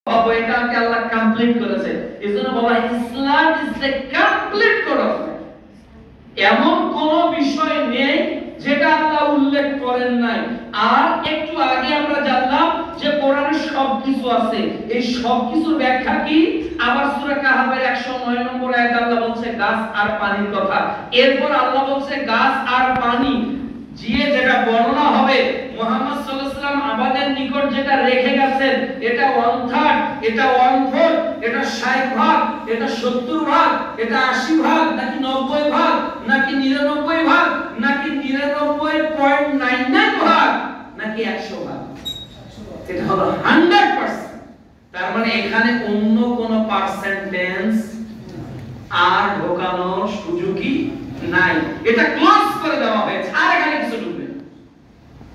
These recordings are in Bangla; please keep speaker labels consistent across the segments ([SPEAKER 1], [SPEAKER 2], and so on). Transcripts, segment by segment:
[SPEAKER 1] এটাকে আল্লাহ কমপ্লিট করেছে। এজন্য বলা ইসলাম ইজ দ্য কমপ্লিট কোরআন। এমন কোন বিষয় নেই যেটা আল্লাহ উল্লেখ করেন নাই। আর একটু আগে আমরা জানলাম যে কোরআনে সবকিছু আছে। এই সবকিছুর ব্যাখ্যা কি? আবার সূরা কাহাফের 109 নম্বর আয়াতে আল্লাহ বলছে গাছ আর পানির কথা। এরপর আল্লাহ বলছে গাছ আর পানি জিয়ে যেটা বর্ণনা হবে মুহাম্মদ সাল্লাল্লাহু আলাইহি ওয়াসাল্লাম আমাদের নিকট যেটা রেখে গেছেন, এটা 1/3, এটা 1/4, এটা 60 ভাগ, এটা 70 ভাগ, এটা 80 ভাগ, নাকি 90 ভাগ, নাকি 99 ভাগ, নাকি 99.99 ভাগ, নাকি 100 ভাগ, এটা হলো 100%। তার মানে এখানে অন্য কোন পার্সেন্টেজ আর ঢোকানোর সুযোগই নাই। এটা ক্লোজ করে দেওয়া হয়েছে, আর এখানে কিছু ঢুকবে না।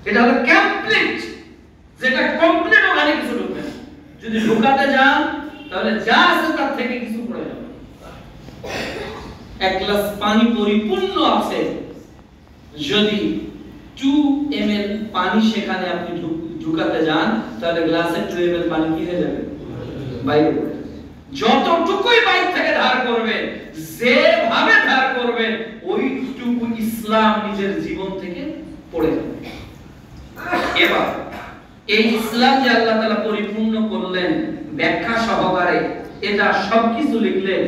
[SPEAKER 1] এটা হলো কমপ্লিট, যেটা কমপ্লিট ওখানে কিছু ঢুকবে না। যদি ঢুকাতে যান তাহলে যা আছে তার থেকে কিছু পড়ে যাবে। এক গ্লাস পানি পরিপূর্ণ আছে, যদি 2 ml পানি সেখানে আপনি ঢুকাতে যান তাহলে গ্লাসে 2 ml পানি কি হয়ে যাবে? বাইরে পড়ে যাবে। যতটুকুই বাইরে থেকে ধার করবেন, যেভাবে ধার করবেন, ওইটুকু ইসলাম নিজের জীবন থেকে পড়ে যাবে। এবার এই ইসলাম যে আল্লাহ তাআলা পরিপূর্ণ করলেন ব্যাখ্যা সহকারে, এটা সবকিছু লিখলেন,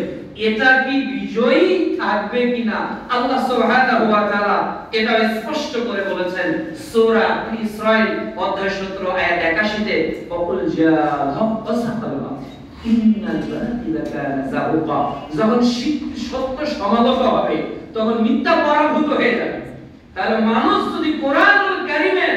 [SPEAKER 1] এটা কি বিজয়ী থাকবে কিনা আল্লাহ সুবহানাহু ওয়া তাআলা এটা স্পষ্ট করে বলেছেন সূরা ইসরাঈল অধ্যায় 17 আয়াত 81 তে, ওয়াকুল জাআল হক ওয়া সাকাল বাতিল ইন্নাল বাতিলা কানা যাহুকা। যখন সত্য সমাগত হবে তখন মিথ্যা পরাভূত হয়ে যাবে। তাহলে মানুষ যদি কোরআনুল কারীমের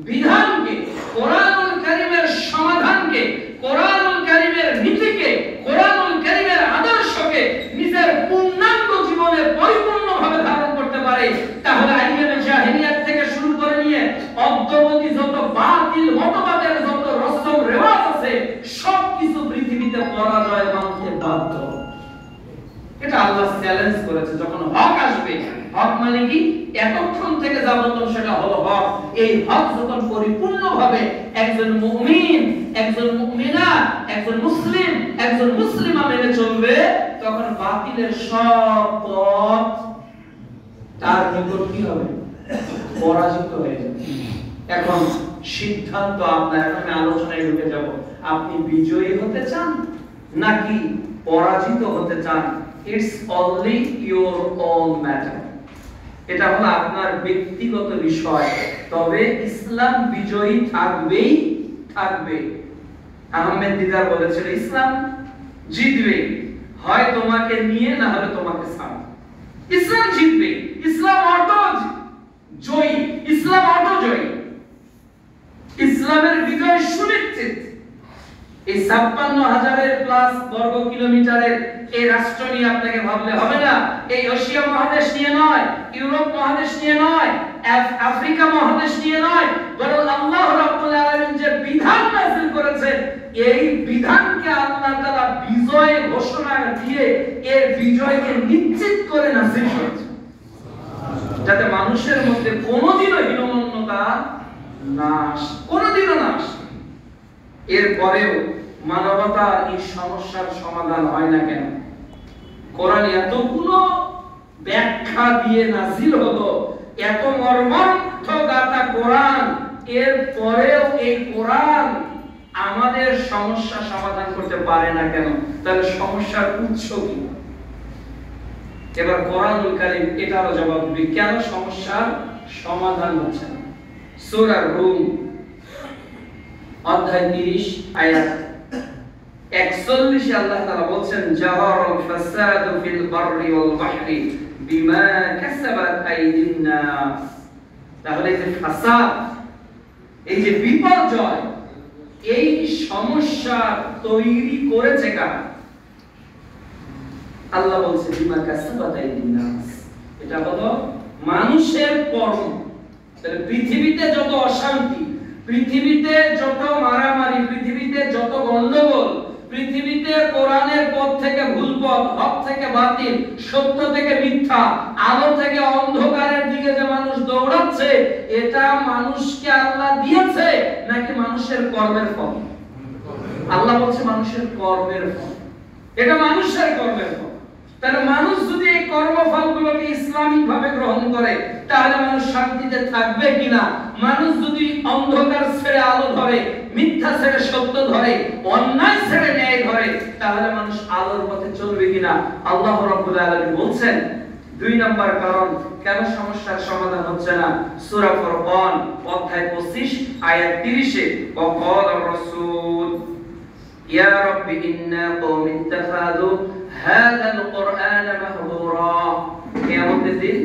[SPEAKER 1] বিধানকে, কোরআনুল কারীমের সমাধানকে, কোরআনুল কারীমের নীতিকে, কোরআনুল কারীমের আদর্শকে নিজের পূর্ণাঙ্গ জীবনে পরিপূর্ণভাবে ধারণ করতে পারে, তাহলে আইয়ামে জাহেলিয়াত থেকে শুরু করে নিয়ে অদ্যাবধি যত বাতিল মতবাদের যত রসম রেওয়াজ আছে সবকিছু পৃথিবীতে পরাজয় মানতে বাধ্য। এটা আল্লাহ চ্যালেঞ্জ করেছে। যখন হক আসবে, হক মানে কি? এতক্ষণ থেকে যাবতীয় সেটা হলো হক। এই হক যখন পরিপূর্ণভাবে একজন মুমিন, একজন মুমিনা, একজন মুসলিম, একজন মুসলিমা মেনে চলবে, তখন বাতিলের সব পথ তার নিকট কি হবে? পরাজিত হয়ে যাবে। এখন সিদ্ধান্ত আপনার। আমি আলোচনায় ঢুকে যাব। আপনি বিজয়ী হতে চান নাকি পরাজিত হতে চান? It's only your own matter. এটা হলো আপনার ব্যক্তিগত বিষয়। তবে ইসলাম বিজয়ী থাকবেই থাকবে। আহমেদ দিদার বলেছিল ইসলাম জিতবে, হয় তোমাকে নিয়ে না হলে তোমাকে ছাড়া। ইসলাম জিতবে, ইসলাম অটো জয়ী, ইসলাম অটো জয়ী। ইসলামের বিজয় সুনিশ্চিত। এই 56,000 প্লাস বর্গ কিলোমিটারের এই রাষ্ট্র নিয়ে আপনাকে ভাবলে হবে না। এই এশিয়া মহাদেশ নিয়ে নয়, ইউরোপ মহাদেশ নিয়ে নয়, আফ্রিকা মহাদেশ নিয়ে নয়, বরং আল্লাহ রাব্বুল আলামিন যে বিধান নাযিল করেছেন, এই বিধানকে আল্লাহ তাআলা বিজয় ঘোষণা দিয়ে এই বিজয়কে নিশ্চিত করে নাযিল করেছেন, যাতে মানুষের মধ্যে কোনোদিনও হীনমন্যতা না আসে, কোনোদিনও না আসে। এরপরেও মানবতার এই সমস্যার সমাধান হয় না কেন? কোরআন এতগুলো ব্যাখ্যা দিয়ে নাযিল হলো, এত মর্মার্থ গাথা কোরআন, এরপরেও এই কোরআন আমাদের সমস্যা সমাধান করতে পারে না কেন? তাহলে সমস্যার উৎস কি? এবার কোরআনুল কারীম এটারও জবাব দিবে কেন সমস্যার সমাধান হচ্ছে না। সূরা রুম অধ্যায় 30 আয়াত 41 আল্লাহ তাআলা বলেন জাহারাল ফাসাদু ফিল বাররি ওয়াল বাহরি বিমা কাসাবাত আইদিন নাস। তাহলে এই যে ফাসাদ, এই যে বিপর্যয়, এই সমস্যা তৈরি করেছে কারা? আল্লাহ বলছে বিমা কাসাবাত আইদিন নাস। এটা হলো মানুষের কর্ম। তাহলে পৃথিবীতে যত অশান্তি, পৃথিবীতে যত মারামারি, পৃথিবীতে যত গন্ডগোল, পৃথিবীতে কোরআনের পথ থেকে ভুল পথ, হক থেকে বাতিল, সত্য থেকে মিথ্যা, আলো থেকে অন্ধকারের দিকে যে মানুষ দৌড়াচ্ছে, এটা মানুষকে আল্লাহ দিয়েছে নাকি মানুষের কর্মের ফল? আল্লাহ বলছে মানুষের কর্মের ফল, এটা মানুষের কর্মের ফল। তাহলে মানুষ যদি এই কর্মফলগুলোকে ইসলামিক ভাবে গ্রহণ করে তাহলে মানুষ শান্তিতে থাকবে কিনা? মানুষ যদি অন্ধকার ছেড়ে আলো ধরে, মিথ্যা ছেড়ে সত্য ধরে, অন্যায় ছেড়ে ন্যায় ধরে, তাহলে মানুষ আলোর পথে চলবে কিনা? আল্লাহ রাব্বুল আলামিন বলছেন 2 নম্বর কারণ কেন সমস্যার সমাধান হচ্ছে না, সূরা ফুরকান অধ্যায় 25 আয়াত 30 এ ওয়াকালা রাসূল ইয়া রাব্বি ইন্না কওমি ইত্তাখাযু হাযাল কুরআনা মাহজুরা। কিয়ামতের দিন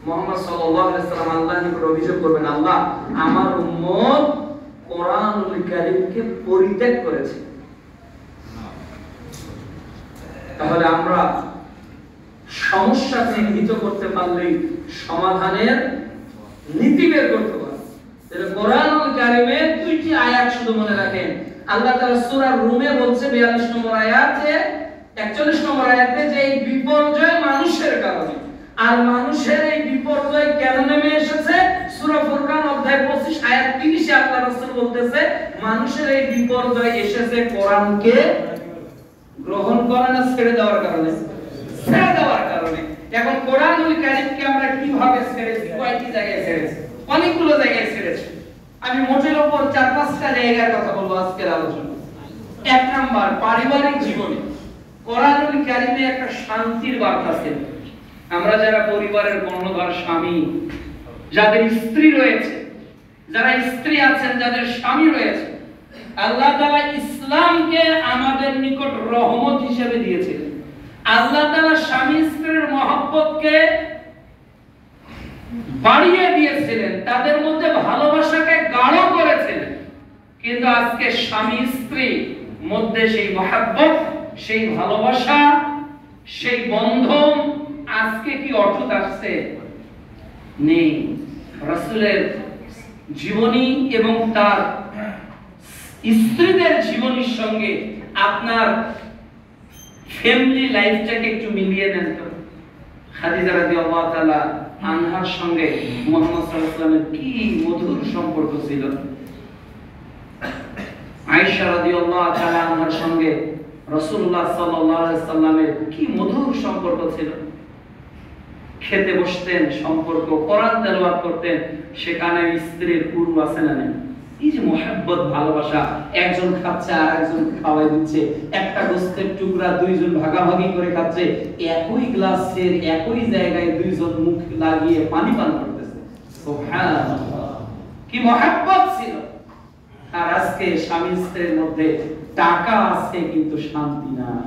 [SPEAKER 1] মুহাম্মদ সাল্লাল্লাহু আলাইহি ওয়াসাল্লাম আল্লাহর নিকট অভিযোগ করবেন, আল্লাহ আমার উম্মত কোরআনুল কারীমকে পরিত্যাগ করেছে। তাহলে আমরা সমস্যা চিহ্নিত করতে পারলেই সমাধানের নীতি বের করতে পারব। তাহলে কোরআনুল কারীমে 2টি আয়াত শুধু মনে রাখেন। আল্লাহ তাআলা সূরা রুমে বলছে 42 নম্বর আয়াতে, 41 নম্বর আয়াতে যে এই বিপর্যয় মানুষের কারণে। আর মানুষের এই বিপর্যয় কেন নেমে এসেছে? সূরা ফুরকান অধ্যায় 25 আয়াত 30 এ আল্লাহ রাসূল বলতেছে মানুষের এই বিপর্যয় এসেছে কোরআনকে গ্রহণ করা না ছেড়ে দেওয়ার কারণে। ছেড়ে দেওয়ার কারণে। এখন কোরআনুল কারীমকে আমরা কিভাবে ছেড়েছি? কয়টি জায়গায় ছেড়েছি? অনেকগুলো জায়গায় ছেড়েছি। আমি মোটের উপর 4-5টা জায়গার কথা বলবো আজকের আলোচনা। 1 নাম্বার, পারিবারিক জীবনে কোরআনুল কারীমে একটা শান্তির বার্তা আছে। আমরা যারা পরিবারের কর্ণধার স্বামী, যাদের স্ত্রী রয়েছে, যারা স্ত্রী আছেন, যাদের স্বামী রয়েছে, আল্লাহ তাআলা ইসলামকে আমাদের নিকট রহমত হিসেবে দিয়েছিলেন। আল্লাহ তাআলা স্বামী স্ত্রীর মহব্বতকে বাড়িয়ে দিয়েছিলেন, তাদের মধ্যে ভালোবাসাকে গাঢ় করেছিলেন। কিন্তু আজকে স্বামী স্ত্রী মধ্যে সেই মহব্বত, সেই ভালোবাসা, সেই বন্ধন আজকে কি অটুট আসছে? নেই। রাসূলের জীবনী এবং তার স্ত্রীদের জীবনীর সঙ্গে আপনার ফ্যামিলি লাইফটাকে একটু মিলিয়ে নেন তো। খাদিজা রাদিয়াল্লাহু তাআলা আনহার সঙ্গে মুহাম্মদ সাল্লাল্লাহু আলাইহি ওয়াসাল্লামের কি মধুর সম্পর্ক ছিল। আয়েশা রাদিয়াল্লাহু তাআলা আনহার সঙ্গে রাসূলুল্লাহ সাল্লাল্লাহু আলাইহি ওয়াসাল্লামের কি মধুর সম্পর্ক ছিল। খেতে বসতেন, সম্পর্ক, কোরআন তেলাওয়াত করতেন, সেখানে স্ত্রীর পুরু আছে না নেই? এই যে মহব্বত, ভালোবাসা, একজন খাচ্ছে আর একজন খাওয়াই দিচ্ছে, একটা গোস্তের টুকরা দুইজন ভাগাভাগি করে খাচ্ছে, একই গ্লাসের একই জায়গায় দুইজন মুখ লাগিয়ে পানি পান করতেছে। সুবহানাল্লাহ, কি মহব্বত ছিল। আর আজকে স্বামী স্ত্রীর মধ্যে টাকা আছে কিন্তু শান্তি নাই।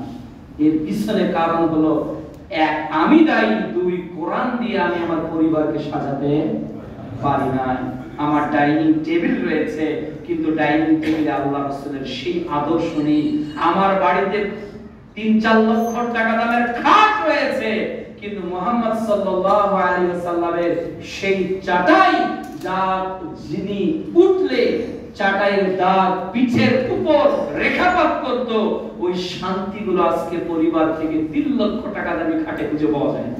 [SPEAKER 1] এর পিছনে কারণ হলো 1, আমি দায়ী, 2, কোরআন দিয়ে আমি আমার পরিবারকে সাজাতে পারি না। আমার ডাইনিং টেবিল রয়েছে কিন্তু ডাইনিং টেবিলে আল্লাহ রাসূলের সেই আদর্শ নেই। আমার বাড়িতে 3-4 লক্ষ টাকা দামের খাট রয়েছে কিন্তু মুহাম্মদ সাল্লাল্লাহু আলাইহি ওয়াসাল্লামের সেই চাটাই, যা যিনি উঠলে চাটাইয়ের দাগ পিঠের উপর রেখাপাত করত, ওই শান্তিগুলো আজকে পরিবার থেকে 3 লক্ষ টাকা দামি খাটে খুঁজে পাওয়া যায় না।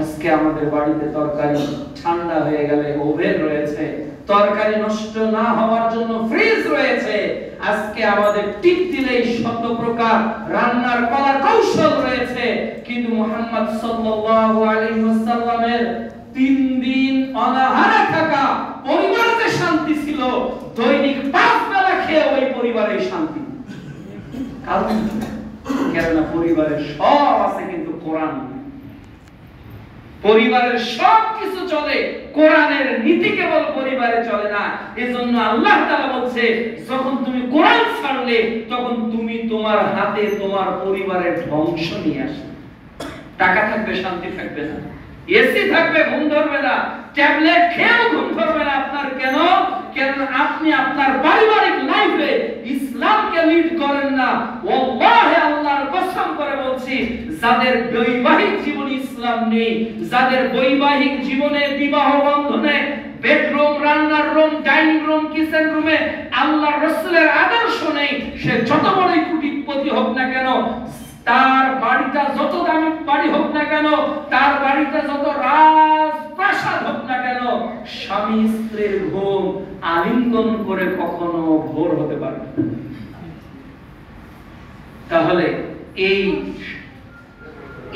[SPEAKER 1] আজকে আমাদের বাড়িতে তরকারি ঠান্ডা হয়ে গেলে ওভেন রয়েছে, তরকারি নষ্ট না হওয়ার জন্য ফ্রিজ রয়েছে। আজকে আমাদের টিপ দিলেই শত প্রকার রান্নার কলা কৌশল রয়েছে, কিন্তু মুহাম্মদ সাল্লাল্লাহু আলাইহি ওয়াসাল্লামের 3 দিন অনাহারে থাকা পরিবারে শান্তি ছিল, দৈনিক 5 বেলা খেয়ে ওই পরিবারে শান্তি। কারণ কেননা পরিবারের সব আছে কিন্তু কোরআন। পরিবারের সব কিছু চলে, কোরআনের নীতি কেবল পরিবারে চলে না। এজন্য আল্লাহ তাআলা বলছে যখন তুমি কোরআন ছাড়লে তখন তুমি তোমার হাতে তোমার পরিবারের ধ্বংস নিয়ে আসবে। টাকা থাকবে শান্তি থাকবে না, এসি থাকবে ঘুম ধরবে না, ট্যাবলেট খেয়েও ঘুম ধরবে না। আপনার কেন? কারণ আপনি আপনার পারিবারিক লাইফে ইসলামকে লিড করেন না। ওয়াল্লাহি আল্লাহর কসম করে বলছি, যাদের বৈবাহিক জীবনে ইসলাম নেই, যাদের বৈবাহিক জীবনে বিবাহ বন্ধনে বেডরুম, রান্নার রুম, ডাইনিং রুম, কিচেন রুমে আল্লাহর রাসূলের আদর্শ নেই, সে যত বড়ই কোটিপতি হোক না কেন, তার বাড়িটা যত দামি বাড়ি হোক না কেন, তার বাড়িটা যত রাজপ্রাসাদ হোক না কেন, স্বামী স্ত্রীর ঘুম আলিঙ্গন করে কখনো ভোর হতে পারে না। তাহলে এই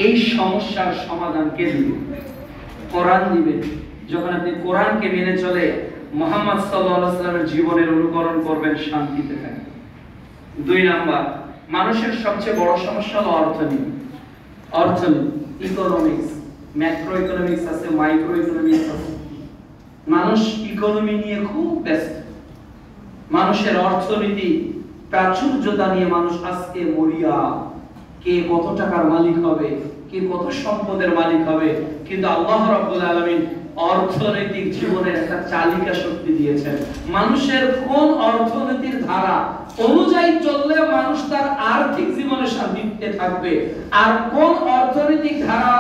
[SPEAKER 1] এই সমস্যার সমাধান কে দিবে? কোরআন দিবে। যখন আপনি কোরআনকে মেনে চলে মুহাম্মদ সাল্লাল্লাহু আলাইহি ওয়াসাল্লামের জীবনের অনুকরণ করবেন, শান্তিতে থাকবেন। 2 নাম্বার, মানুষের সবচেয়ে বড় সমস্যা হলো অর্থনীতি। অর্থনীতি, ইকোনমিক্স, ম্যাক্রো ইকোনমিক্স আছে, মাইক্রো ইকোনমিক্স আছে। মানুষ ইকোনমি নিয়ে খুব ব্যস্ত। মানুষের অর্থনীতি প্রাচুর্যতা নিয়ে মানুষ আজকে মরিয়া। কে কত টাকার মালিক হবে, কে কত সম্পদের মালিক হবে, কিন্তু আল্লাহ রাব্বুল আলামিন অর্থনৈতিক জীবনের একটা চালিকা শক্তি দিয়েছেন। মানুষের কোন অর্থনীতির ধারা অনুযায়ী চললে মানুষ তার আর্থিক জীবনে শান্তিতে থাকবে, আর কোন অর্থনৈতিক ধারা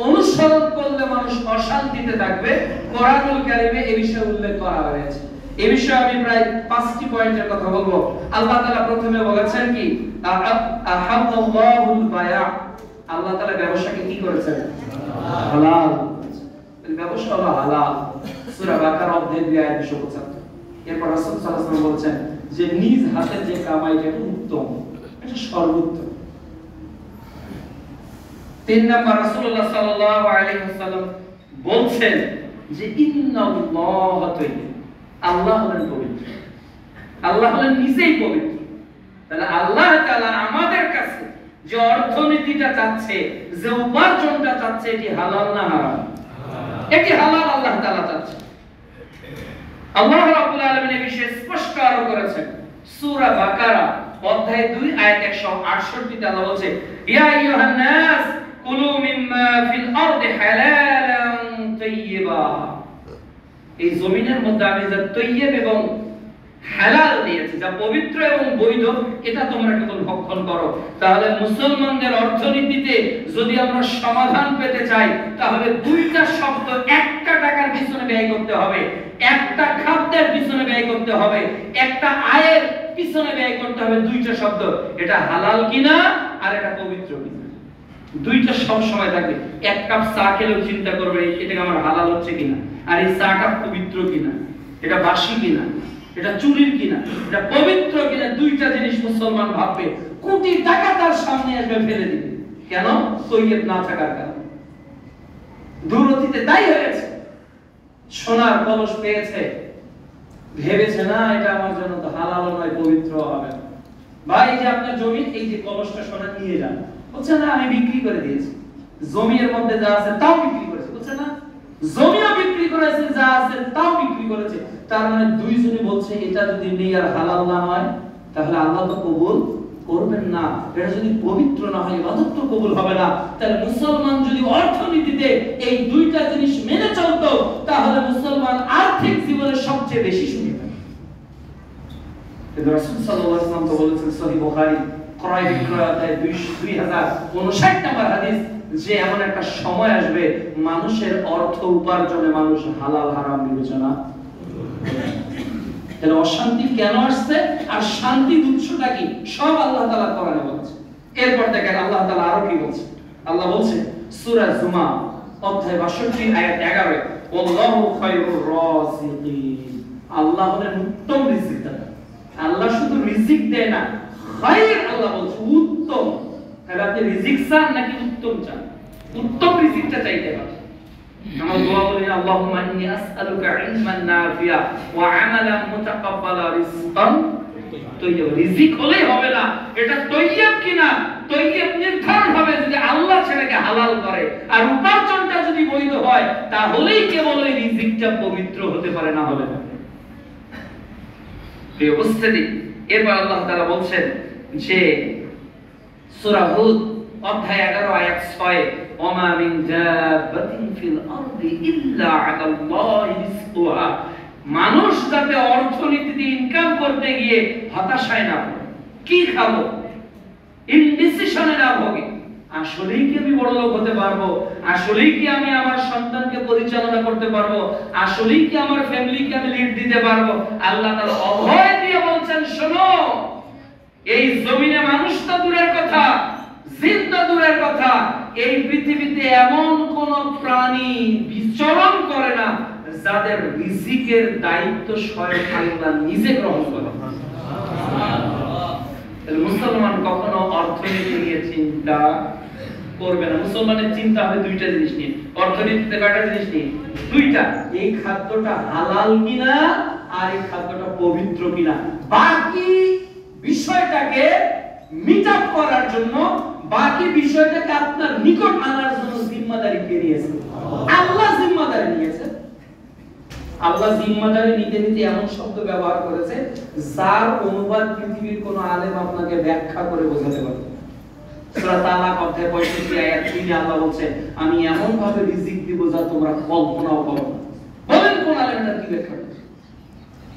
[SPEAKER 1] অনুসরণ করলে মানুষ অশান্তিতে থাকবে, কোরআনুল কারীমে এই বিষয়ে উল্লেখ করা হয়েছে। এই বিষয়ে আমি প্রায় 5টি পয়েন্টের কথা বলবো। আল্লাহ তাআলা প্রথমে বলেছেন কি, আহাল্লাহুল বায়া, আল্লাহ তাআলা ব্যবসাকে কি করেছেন? হালাল। ব্যবসা হলো হালাল। সূরা বাকারা অধ্যায় 2 আয়াত 275। এরপর রাসূল সাল্লাল্লাহু আলাইহি ওয়াসাল্লাম বলেছেন যে নিজ হাতের যে কামাই এটা উত্তম, এটা সর্বোত্তম। 3 নাম্বার, রাসূলুল্লাহ সাল্লাল্লাহু আলাইহি ওয়াসাল্লাম বলছেন যে ইন্নাল্লাহা তাইয়্যিব, আল্লাহ হলেন পবিত্র। আল্লাহ হলেন নিজেই পবিত্র। তাহলে আল্লাহ তাআলা আমাদের কাছে যে অর্থনীতিটা চাচ্ছে, যে উপার্জনটা চাচ্ছে, এটি হালাল না হারাম? এটি হালাল আল্লাহ তাআলা চাচ্ছে। আল্লাহ রাব্বুল আলামিন এই বিষয়ে স্পষ্ট আরো করেছেন। সূরা বাকারা অধ্যায় 2 আয়াত 168 তে আল্লাহ বলেছে, ইয়া আইয়ুহান নাস কুলু মিম্মা ফিল আরদি হালালান তাইয়্যিবা। এই জমিনের মধ্যে আমি যা তাইয়্যিব এবং হালাল দিয়েছি, যা পবিত্র এবং বৈধ, এটা তোমরা কেবল ভক্ষণ করো। তাহলে মুসলমানদের অর্থনীতিতে যদি আমরা সমাধান পেতে চাই, তাহলে 2টা শব্দ একটা টাকার পিছনে ব্যয় করতে হবে, একটা খাদ্যের পিছনে ব্যয় করতে হবে, একটা আয়ের পিছনে ব্যয় করতে হবে। 2টা শব্দ, এটা হালাল কিনা আর এটা পবিত্র কিনা, 2টা সব সময় থাকবে। 1 কাপ চা খেলেও চিন্তা করবে এটা আমার হালাল হচ্ছে কিনা, আর এই চাটা পবিত্র কিনা, এটা বাসি কিনা, এটা চুরির কিনা, এটা পবিত্র কিনা। 2টা জিনিস মুসলমান ভাববে। কোটি টাকা তার সামনে আসবে, ফেলে দিবে। কেন? তৈয়ব না থাকার কারণে। দূর অতীতে তাই হয়েছে। সোনার কলস পেয়েছে, ভেবেছে না এটা আমার জন্য তো হালাল নয়, পবিত্র হবে না। ভাই যে আপনার জমি, এই যে কলসটা সোনা নিয়ে যান, বলছে না আমি বিক্রি করে দিয়েছি। জমির মধ্যে যা আছে তাও বিক্রি করেছে, বলছে না জমিও বিক্রি করেছে, যা আছে তাও বিক্রি করেছে। তার মানে 2 জনই বলছে এটা যদি নেই আর হালাল না হয়, তাহলে আল্লাহ তো কবুল করবেন না। এটা যদি পবিত্র না হয়, ইবাদত তো কবুল হবে না। তাহলে মুসলমান যদি অর্থনীতিতে এই 2টা জিনিস মেনে চলতো, তাহলে মুসলমান আর্থিক জীবনে সবচেয়ে বেশি সুখী হবে। কিন্তু রাসূল সাল্লাল্লাহু আলাইহি ওয়াসাল্লাম তো বলেছেন সহিহ বুখারী ক্রয় বিক্রয় অধ্যায় 2059 নম্বর হাদিস, যে এমন একটা সময় আসবে মানুষের অর্থ উপার্জনে মানুষ হালাল হারাম বিবেচনা। তাহলে অশান্তি কেন আসছে আর শান্তির উৎসটা কি, সব আল্লাহ তাআলা কোরআনে বলেছে। এরপর দেখেন আল্লাহ তাআলা আরো কি বলছে। আল্লাহ বলছে সূরা জুমা অধ্যায় 62 আয়াত 11, আল্লাহু খায়রুর রাযিকিন, আল্লাহ হলেন উত্তম রিজিকদাতা। আল্লাহ শুধু রিজিক দেয় না, খায়র আল্লাহ বলছে উত্তম। তাহলে আপনি রিজিক চান নাকি উত্তম চান? উত্তম রিজিকটা চাইতে হবে। আমরা দোয়া বলি আল্লাহুম্মা ইন্নী আসআলুকা ইলমান নাফিয়া ওয়া আমালান মুতাকাব্বালা রিজকান তাইয়্যিব। রিজিক হলেই হবে না, এটা তাইয়্যিব কিনা, তাইয়্যিব নির্ধারণ হবে যদি আল্লাহ সেটাকে হালাল করে, আর উপার্জনটা যদি বৈধ হয়, তাহলেই কেবল এই রিজিকটা পবিত্র হতে পারে, না হলে না। এই উপস্থিতি। এরপর আল্লাহ তাআলা বলছেন যে সূরা হুদ অধ্যায় 11 আয়াত 6, ওমা মিন দাব্বাতিন ফিল আরদি ইল্লা আলাল্লাহি রিজকুহা। মানুষ যাতে অর্থনীতিতে ইনকাম করতে গিয়ে হতাশায় না পড়ে, কি খাবো ইনডিসিশনে না ভোগে, আসলেই কি আমি বড় লোক হতে পারবো, আসলেই কি আমি আমার সন্তানকে পরিচালনা করতে পারবো, আসলেই কি আমার ফ্যামিলিকে আমি লিড দিতে পারবো। আল্লাহ তাআলা অভয় দিয়ে বলছেন, শোনো, এই জমিনে মানুষ তো দূরের কথা, জিন তো দূরের কথা, এই পৃথিবীতে এমন কোন প্রাণী বিচরণ করে না যাদের রিজিকের দায়িত্ব স্বয়ং আল্লাহ নিজে গ্রহণ করেন। সুবহানাল্লাহ। তাহলে মুসলমান কখনো অর্থনীতি নিয়ে চিন্তা করবে না। মুসলমানের চিন্তা হবে দুইটা জিনিস নিয়ে, অর্থনীতিতে কয়টা জিনিস নিয়ে? দুইটা। এই খাদ্যটা হালাল কিনা আর এই খাদ্যটা পবিত্র কিনা। বাকি বিষয়টাকে মিট আপ করার জন্য, বাকি বিষয়টাকে আপনার নিকট আনার জন্য জিম্মাদারি কে নিয়েছে? আল্লাহ জিম্মাদারি নিয়েছে। আল্লাহ জিম্মাদারি নিতে নিতে এমন শব্দ ব্যবহার করেছে যার অনুবাদ পৃথিবীর কোন আলেম আপনাকে ব্যাখ্যা করে বোঝাতে পারবে। সূরা তালাক অধ্যায় 65 আয়াত 3 আল্লাহ বলেন, আমি এমন ভাবে রিজিক দিব যা তোমরা কল্পনাও করো না। বলেন কোন আলেম এটা কি ব্যাখ্যা করেছে?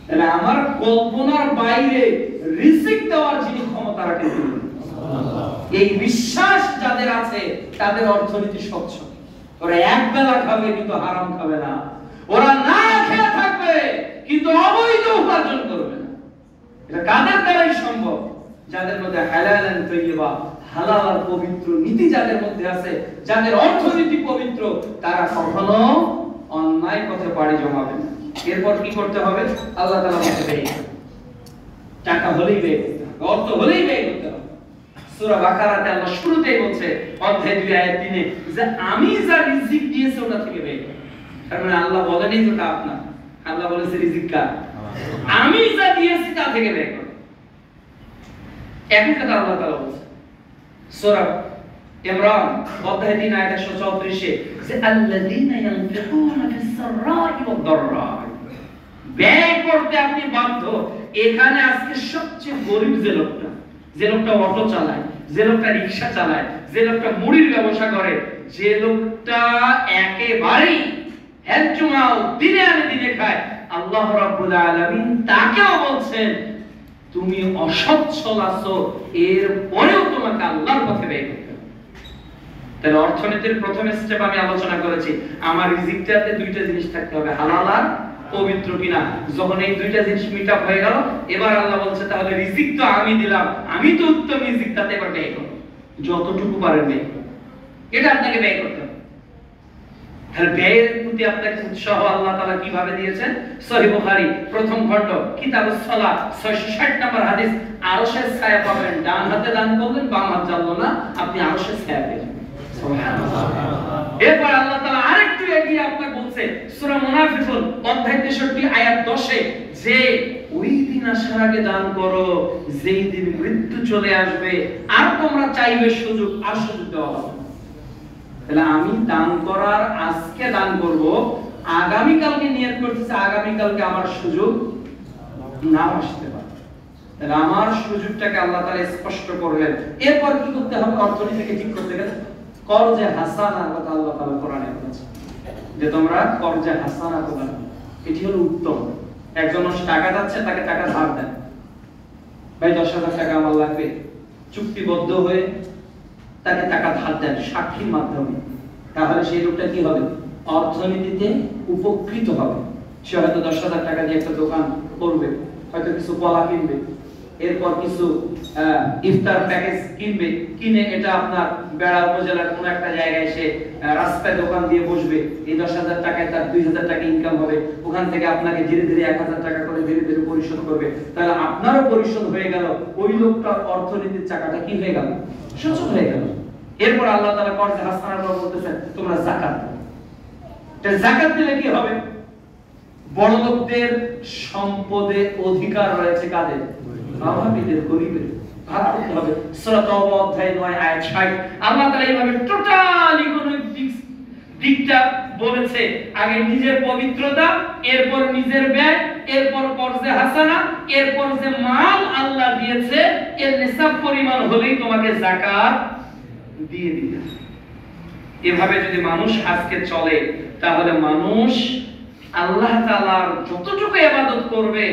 [SPEAKER 1] তাহলে আমার কল্পনার বাইরে রিজিক দেওয়ার যিনি ক্ষমতা রাখেন আল্লাহ। এই বিশ্বাস যাদের আছে তাদের অর্থনীতি স্বচ্ছ। ওরা এক বেলা খাবে কিন্তু হারাম খাবে না। ওরা না খেয়ে থাকবে কিন্তু অবৈধ উপার্জন করবে না। এটা কাদের দ্বারাই সম্ভব? যাদের মধ্যে হালাল তাইয়্যিবা, হালাল আর পবিত্র নীতি যাদের মধ্যে আছে, যাদের অর্থনীতি পবিত্র, তারা কখনো অন্যায় পথে পাড়ি জমাবে না। এরপর কি করতে হবে? আল্লাহ তাআলা বলতে ব্যয়, টাকা হলেই ব্যয় করতে হবে, অর্থ হলেই ব্যয় করতে হবে। সূরা বাকারাতে আল্লাহ শুরুতেই বলছে অধ্যায় 2 আয়াত 3 এ যে আমি যা রিজিক দিয়েছি ওটা থেকে ব্যয় করো। তার মানে আল্লাহ বলেনি যে ওটা আপনার, আল্লাহ বলেছে রিজিক কার? আমি যা দিয়েছি তা থেকে ব্যয় করো। একই কথা আল্লাহ তাআলা বলছে সূরা ইমরান অধ্যায় 3 আয়াত 134 এ যে আল্লাযীনা ইয়ানফিকুনা ফিস-সাররাই ওয়াদ-দাররাই, ব্যয় করতে আপনি বাধ্য। এখানে আজকে সবচেয়ে গরীব যে লোকটা অটো চালায়, যে লোকটা রিকশা চালায়, যে লোকটা মুড়ির ব্যবসা করে, যে লোকটা একেবারেই হেলচুমাও দিনে আনে দিনে খায়, আল্লাহ রাব্বুল আলামিন তাকেও বলছেন তুমি অসচ্ছল আছো, এর পরেও তোমাকে আল্লাহর পথে ব্যয় করতে হবে। তাহলে অর্থনীতির প্রথম স্টেপ আমি আলোচনা করেছি, আমার রিজিকটাতে দুইটা জিনিস থাকতে হবে, হালাল আর পবিত্র কিনা। যখন এই দুইটা জিনিস মিট আপ হয়ে গেল, এবার আল্লাহ বলছে তাহলে রিজিক তো আমি দিলাম, আমি তো উত্তম রিজিক, তাতে এবার ব্যয় করো, যতটুকু পারেন ব্যয় করো। এটা আপনাকে ব্যয় করতে হবে। তাহলে ব্যয়ের প্রতি আপনাকে উৎসাহ আল্লাহ তাআলা কিভাবে দিয়েছেন? সহিহ বুখারী প্রথম খণ্ড কিতাবুস সালাত 660 নম্বর হাদিস, আরশের ছায়া পাবেন, ডান হাতে দান করলেন, বাম হাত জ্বাললো না, আপনি আরশের ছায়া পেলেন। সুবহানাল্লাহ। এরপর আল্লাহ তাআলা আরেকটু এগিয়ে আপনাকে বলছে সূরা মুনাফিকুন অধ্যায় 63 আয়াত 10 এ যে ওই দিন আসার আগে দান করো যেই দিন মৃত্যু চলে আসবে, আর তোমরা চাইবে সুযোগ, আর সুযোগ দেওয়া হবে। তাহলে আমি দান করার আজকে দান করব, আগামী কালকে নিয়ত করতেছি আগামী কালকে আমার সুযোগ না আসতে পারে। তাহলে আমার সুযোগটাকে আল্লাহ তাআলা স্পষ্ট করলেন। এরপর কি করতে হবে? অর্থনীতিকে ঠিক করতে গেলে কর্জে হাসানা আল্লাহ তাআলা কোরআনে বলেছেন যে তোমরা কর্জে হাসানা প্রদান, এটি হলো উত্তম। একজন মানুষ টাকা যাচ্ছে, তাকে টাকা ধার দেন, ভাই 10,000 টাকা আমার লাগবে, চুক্তিবদ্ধ হয়ে তাকে টাকা ধার দেন সাক্ষীর মাধ্যমে, তাহলে সেই লোকটা কি হবে? অর্থনীতিতে উপকৃত হবে। সে হয়তো 10,000 টাকা দিয়ে একটা দোকান করবে, হয়তো কিছু কলা কিনবে, এরপর কিছু ইফতার প্যাকেজ কিনবে, কিনে এটা আপনার বেড়া উপজেলার কোন একটা জায়গায় সে রাস্তায় দোকান দিয়ে বসবে। এই 10,000 টাকায় তার 2,000 টাকা ইনকাম হবে, ওখান থেকে আপনাকে ধীরে ধীরে 1,000 টাকা করে ধীরে ধীরে পরিশোধ করবে। তাহলে আপনারও পরিশোধ হয়ে গেল, ওই লোকটার অর্থনীতির চাকাটা কি হয়ে গেল? সচল হয়ে গেল। এরপর আল্লাহ তাআলা কর্জে হাসানার কথা বলতেছেন তোমরা যাকাত দাও। যাকাত দিলে কি হবে? বড় লোকদের সম্পদে অধিকার রয়েছে কাদের? অভাবীদের, গরীবের। ভাগ করতে হবে। সূরা তাওবা অধ্যায় 9 আয়াত 60 আল্লাহ তাআলা এইভাবে টোটাল ইকোনমিক দিকটা বলেছে। আগে নিজের পবিত্রতা, এরপর নিজের ব্যয়, এরপর কর্জে হাসানা, এরপর যে মাল আল্লাহ দিয়েছে এর নিসাব পরিমাণ হলেই তোমাকে যাকাত দিয়ে দিবে। এভাবে যদি মানুষ আজকে চলে, তাহলে মানুষ আল্লাহ তাআলার যতটুকু ইবাদত করবে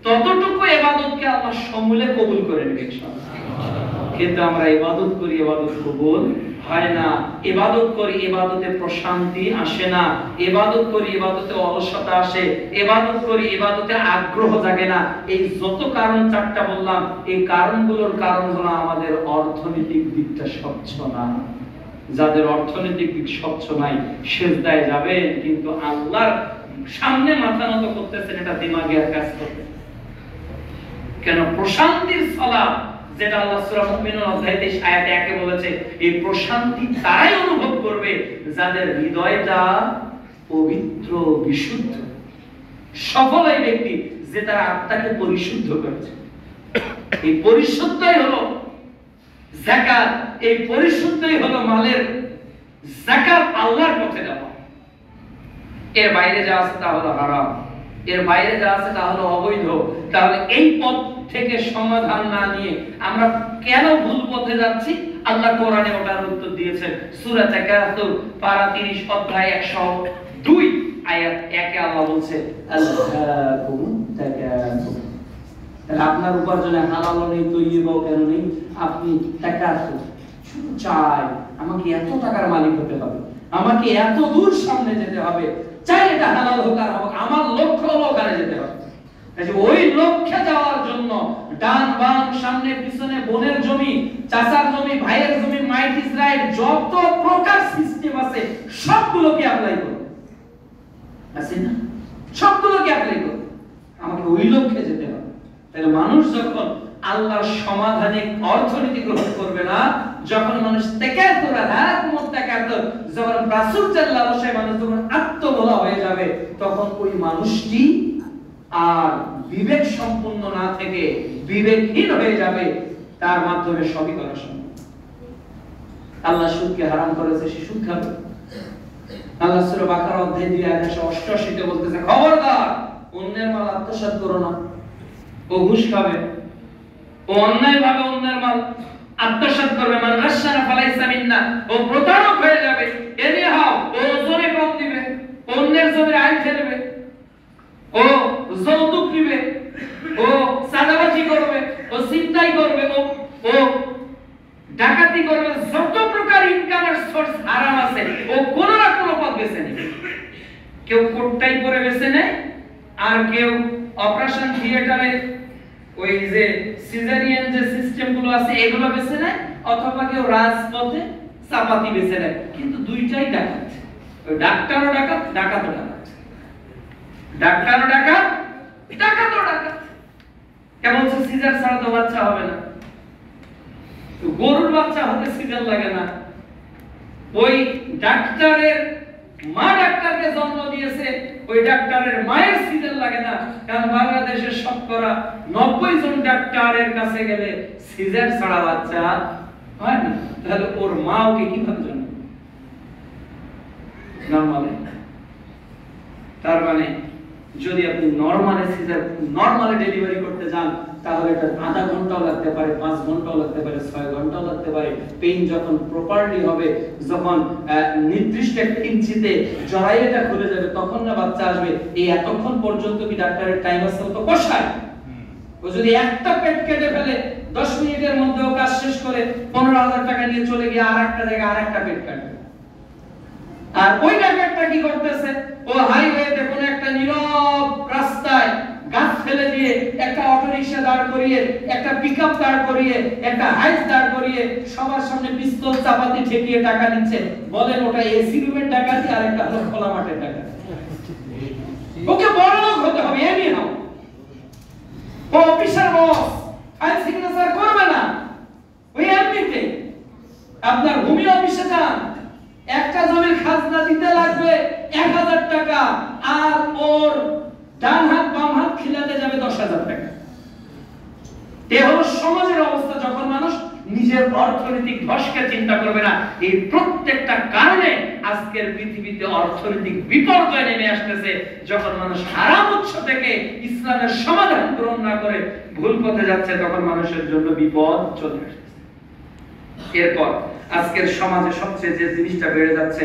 [SPEAKER 1] ততটুকু ইবাদতকে আল্লাহ সমূলে কবুল করে নেবে ইনশাআল্লাহ। কিন্তু আমরা ইবাদত করি, ইবাদত কবুল হয় না। ইবাদত করি, ইবাদতে প্রশান্তি আসে না। ইবাদত করি, ইবাদতে অলসতা আসে। ইবাদত করি, ইবাদতে আগ্রহ জাগে না। এই যত কারণ চারটা বললাম, এই কারণগুলোর কারণ হলো আমাদের অর্থনৈতিক দিকটা স্বচ্ছ না। যাদের অর্থনৈতিক দিক স্বচ্ছ নাই, সিজদায় যাবেন কিন্তু আল্লাহর সামনে মাথা নত করতেছেন, এটা দিমাগে আর কাজ করবে কেন? প্রশান্তির সালাত যে যেটা আল্লাহ সূরা মুমিনুন অধ্যায় 23 আয়াত 1 এ বলেছে, এই প্রশান্তি তারাই অনুভব করবে যাদের হৃদয়টা পবিত্র বিশুদ্ধ। সফল এই ব্যক্তি যে তার আত্মাকে পরিশুদ্ধ করেছে। এই পরিশুদ্ধই হলো যাকাত, এই পরিশুদ্ধই হলো মালের যাকাত আল্লাহর পথে দেওয়া। এর বাইরে যা আছে তা হলো হারাম, এর বাইরে যা আছে তা হলো অবৈধ। তাহলে এই পথ থেকে সমাধান না নিয়ে আমরা কেন ভুল পথে যাচ্ছি? আল্লাহ কোরআনে ওটার উত্তর দিয়েছেন। সূরা তাকাসুর পারা 30 অধ্যায় 102 আয়াত 1 এ আল্লাহ বলছে, আল্লাহুম তাকাসুর। তাহলে আপনার উপার্জনে হালাল নেই, তৈয়বা কেন নেই? আপনি তাকাসুর শুধু চাই, আমাকে এত টাকার মালিক হতে হবে, আমাকে এত দূর সামনে যেতে হবে, চাই এটা হালাল হোক আর হোক, আমার লক্ষ্য হলো ওখানে যেতে হবে। ওই লক্ষ্যে যাওয়ার জন্য ডান বাম সামনে পিছনে বোনের জমি, চাচার জমি, ভাইয়ের জমি, মাইট ইসরায়েল যত প্রকার সিস্টেম আছে সবগুলোকে অ্যাপ্লাই করো, আছে না? সবগুলোকে অ্যাপ্লাই করো, আমাকে ওই লক্ষ্যে যেতে হবে। তাহলে মানুষ যখন আল্লাহর সমাধানে অর্থনীতি গ্রহণ করবে না, যখন মানুষ তাকাতুর হাকুমত তাকাতুর, যখন রাসূল সাল্লাল্লাহু আলাইহি ওয়াসাল্লাম মানুষ যখন আত্মভোলা হয়ে যাবে, তখন ওই মানুষটি আর বিবেক সম্পন্ন না থেকে বিবেকহীন হয়ে যাবে। তার মাধ্যমে সবই করা সম্ভব। আল্লাহ সুদকে হারাম করেছে, সে সুদ খাবে। আল্লাহ সূরা বাকারা অধ্যায় 2 আয়াত 188 তে বলতেছে, খবরদার অন্যের মাল আত্মসাৎ করো না। ও ঘুষ খাবে, ও অন্যায়ভাবে অন্যের মাল আত্মসাৎ করবে। মান রাশানা ফালাইসা মিন্না, ও প্রতারক হয়ে যাবে। এনে হাও, ও ওজনে কম দিবে, অন্যের জমির আইল ফেলবে, ও যৌতুক দিবে, ও সাদাবাজি করবে, ও ছিনতাই করবে, ও ডাকাতি করবে। যত প্রকার ইনকামের সোর্স হারাম আছে, ও কোন না কোন পথ বেছে নেবে। কেউ কোটটাই পরে বেছে নেয়, আর কেউ অপারেশন থিয়েটারে ওই যে সিজারিয়ান যে সিস্টেম গুলো আছে এগুলো বেছে নেয়, অথবা কেউ রাজপথে চাপাতি বেছে নেয়। কিন্তু দুইটাই ডাকাত। ওই ডাক্তারও ডাকাত, ডাকাতও ডাকাত। ডাক্তারও ডাকাত, ডাকাতও ডাকাত। কেমন সিজার ছাড়া তো বাচ্চা হবে না। তো গরুর বাচ্চা হতে সিজার লাগে না। ওই ডাক্তারের মা ডাক্তারকে জন্ম দিয়েছে, ওই ডাক্তারের মায়ের সিজার লাগে না। কারণ বাংলাদেশের শতকরা 90 জন ডাক্তারের কাছে গেলে সিজার ছাড়া বাচ্চা হয় না। তাহলে ওর মা ওকে কিভাবে জন্ম দেবে? নরমালে। তার মানে যদি আপনি নরমালে ডেলিভারি করতে যান, তাহলে এটা আধা ঘন্টাও লাগতে পারে, 5 ঘন্টাও লাগতে পারে, 6 ঘন্টাও লাগতে পারে। পেইন যখন প্রপারলি হবে, যখন নির্দিষ্ট একটা ইঞ্চিতে জরায়ুটা খুলে যাবে, তখন না বাচ্চা আসবে। এই এতক্ষণ পর্যন্ত কি ডাক্তারের টাইম আছে? তো কষায় ও যদি একটা পেট কেটে ফেলে 10 মিনিটের মধ্যে ও কাজ শেষ করে 15,000 টাকা নিয়ে চলে গিয়ে আর একটা জায়গায় আর একটা পেট কাটবে। আর ওই ডাক্তারটা কি করতেছে? ও হাইওয়েতে কোন একটা নীরব রাস্তায় গাছ ফেলে দিয়ে, একটা অটো রিকশা দাঁড় করিয়ে, একটা পিকআপ দাঁড় করিয়ে, একটা হাইস দাঁড় করিয়ে, সবার সামনে পিস্তল চাপাতি ঠেকিয়ে টাকা নিচ্ছে। বলেন ওটা এসি রুমের ডাকাতি আর একটা হলো খোলা মাঠের ডাকাতি। ওকে বড় লোক হতে হবে, এমনি নাও। ও অফিসার বস, ফাইল সিগনেচার করবে না। ওই এমনিতে আপনার ভূমি অফিসে যান, একটা জমির খাজনা দিতে লাগবে 1000 টাকা, আর ওর ডান হাত বাম হাত খিলাতে যাবে 10,000 টাকা। এ হলো সমাজের অবস্থা যখন মানুষ নিজের অর্থনৈতিক ধসকে চিন্তা করবে না। এই প্রত্যেকটা কারণে আজকের পৃথিবীতে অর্থনৈতিক বিপর্যয় নেমে আসতেছে, যখন মানুষ হারাম উৎস থেকে ইসলামের সমাধান গ্রহণ না করে ভুল পথে যাচ্ছে, তখন মানুষের জন্য বিপদ চলে আসছে। এরপর আজকের সমাজে সবচেয়ে যে জিনিসটা বেড়ে যাচ্ছে